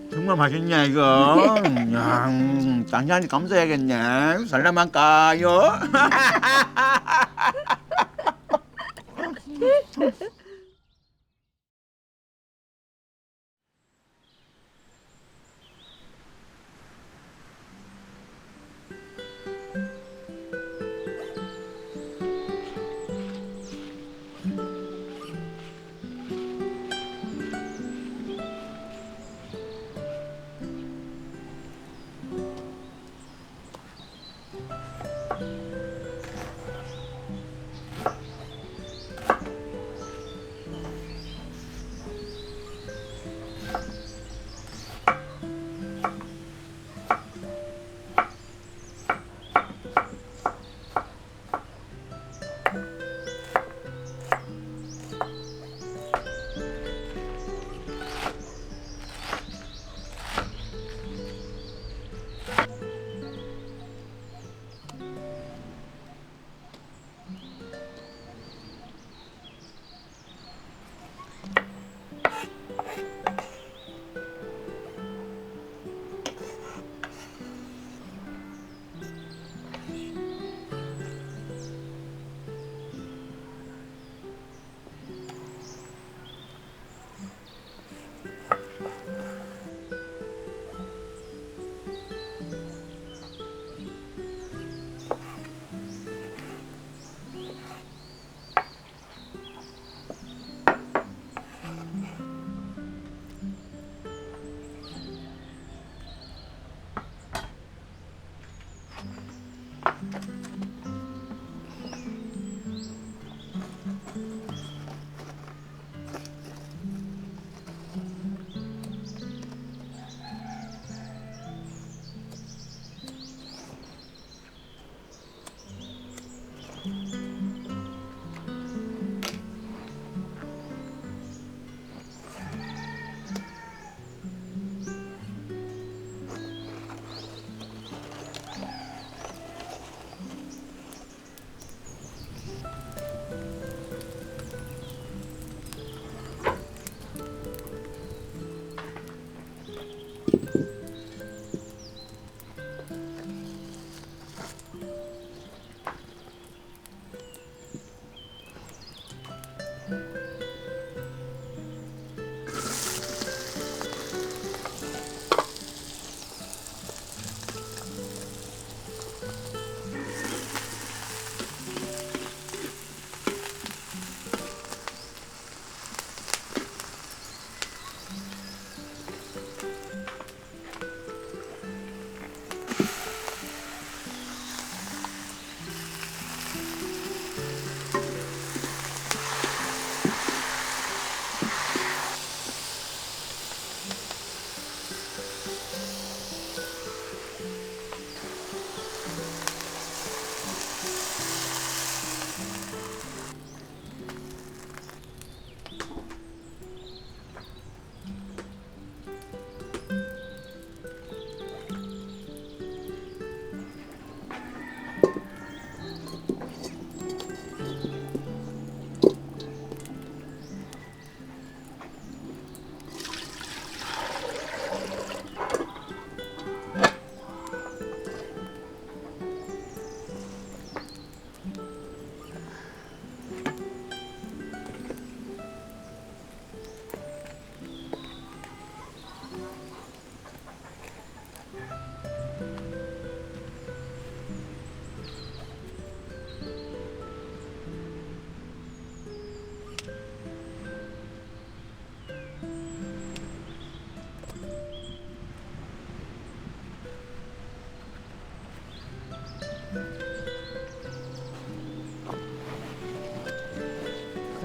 정말 맛있냐 이거. 야, 당신한테 감사해야겠네. 살라만까요.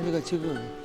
그러니까 지금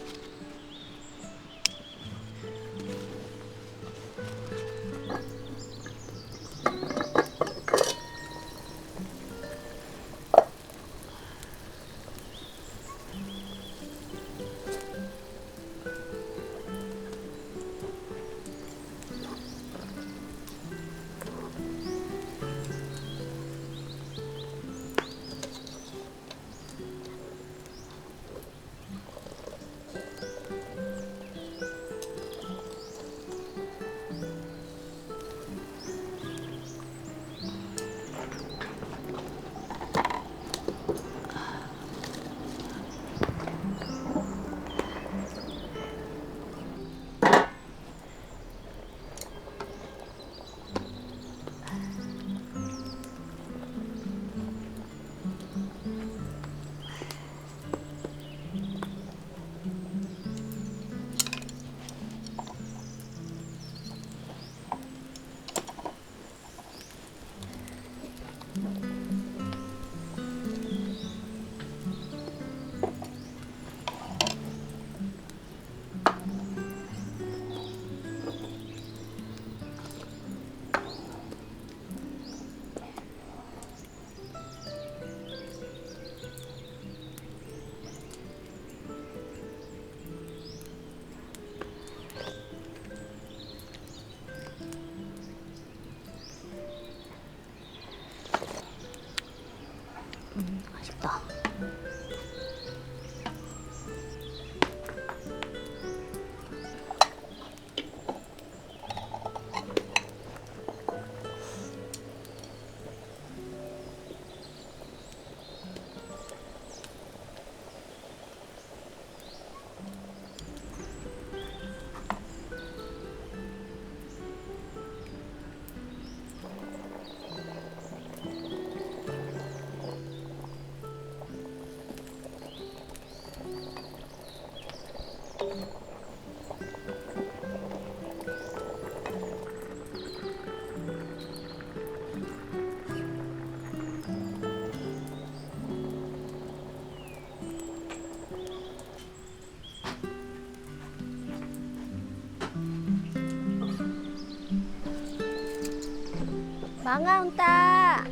반가운다.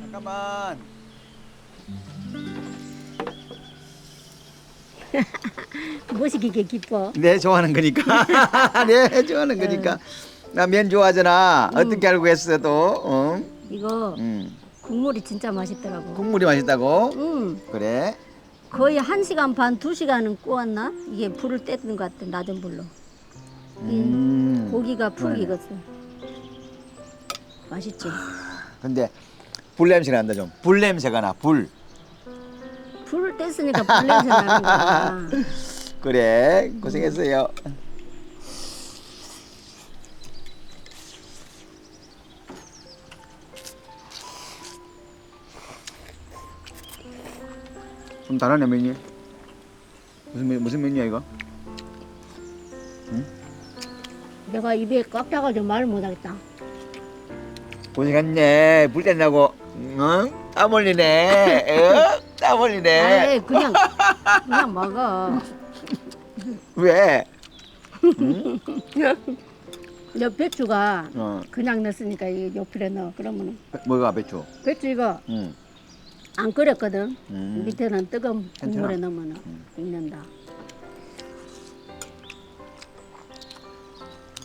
잠깐만. 무엇이 그렇게 기뻐? 내 좋아하는 거니까. 내 좋아하는 거니까. 나 면 좋아하잖아. 어떻게 알고 했어 또? 이거 국물이 진짜 맛있더라고. 국물이 맛있다고? 그래. 거의 1시간 반, 2시간은 구웠나? 이게 불을 뗐는 것 같아, 낮은 불로. 고기가 푹 네. 익었어. 맛있지? 근데 불 냄새가 난다 좀. 불 냄새가 나. 불. 불을 뗐으니까 불 냄새 나는 거야. 그래. 고생했어요. 좀 다르네 메뉴. 무슨 메뉴야 이거? 내가 입에 꽉 차가지고 말을 못하겠다. 고생했네. 불 뗀다고. 응? 땀 흘리네. 땀 흘리네. 아이, 그냥 먹어. 왜? 여 배추가 어. 그냥 넣었으니까 이 옆에 넣어. 그러면 뭐가 배추? 배추 이거 응. 안 끓였거든. 음. 밑에는 뜨거운 괜찮아. 국물에 넣으면 익는다.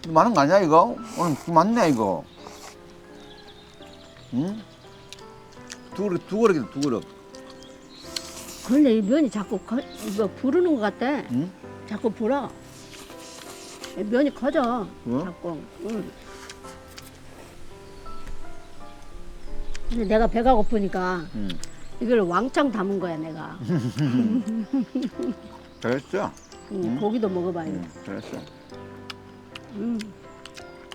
많은 거 아니야 이거? 오늘 많네 이거. 응? 두 그릇이다 두 그릇. 근데 이 면이 자꾸 이거 부르는 것 같아. 응? 자꾸 불어. 이 면이 커져. 어? 자꾸. 응. 근데 내가 배가 고프니까 응. 이걸 왕창 담은 거야 내가. 잘했어. 고기도 먹어봐야 돼. 잘했어.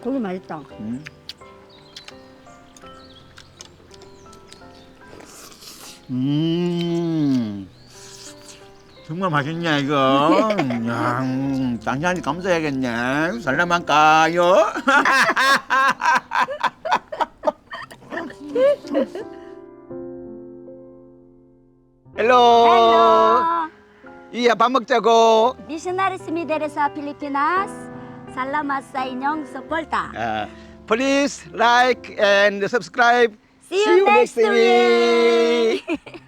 고기 맛있다. 응. 정말 맛있냐 이거. 야, 당신한테 감사해야겠네. 살라만까요? 헬로. Hello. 이야 밥 먹자고. Missionaries mi dari sa Pilipinas. Salamat sa inyong suporta. Please like and subscribe. See you next week. week.